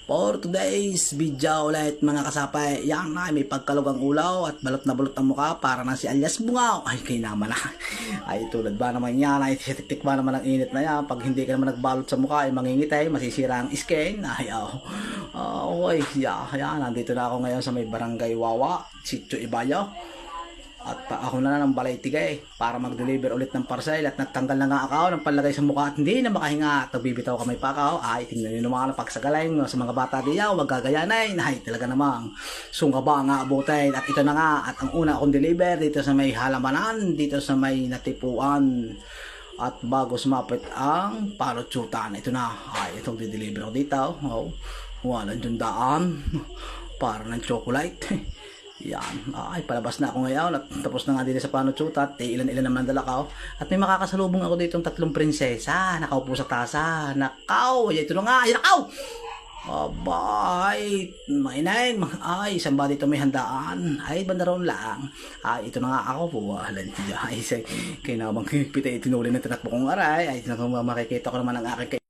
For today's video ulit mga kasapay, yan na may pagkalugang ulaw at balot na balot ang mukha para na si alias bungaw. Ay kay naman na. Ay tulad ba naman yan, ay titik ba naman ang init na yan. Pag hindi ka naman nagbalot sa mukha ay mangingitay, masisira ang skin. Ay okay, yan, nandito na ako ngayon sa may barangay Wawa, Sitio Ibayo. At ako na ng balay tigay para mag-deliver ulit ng parcel at nagtanggal na nga ako ng panlagay sa mukha at hindi na makahinga at nagbibitaw kamay pa ako. Ay tingnan nyo naman ang pagsagaling sa mga bata diyaw, wag gagayanay. Ay talaga namang sungaba nga abutin. At ito na nga at ang una akong deliver dito sa may halamanan, dito sa may natipuan. At bago sumapit ang parotsutan, ito na. Ay itong dideliver ko dito. Oh, walang daan para ng chocolate. Yan, ay palabas na ako ngayon at tapos na nga dito sa panuchutat, ilan-ilan naman dala ko. At may makakasalubong ako dito ng tatlong prinsesa, nakaupo sa tasa, nakaw, ito na nga, ay nakaw! Abay, mainayin, ay, isang ba dito may handaan, ay, bandaron lang, ay, ito na nga ako, buwalan niya, ay, kaya naman, pitay, tinuli ng tinakbo kong aray, ay, makikita ko naman ang aking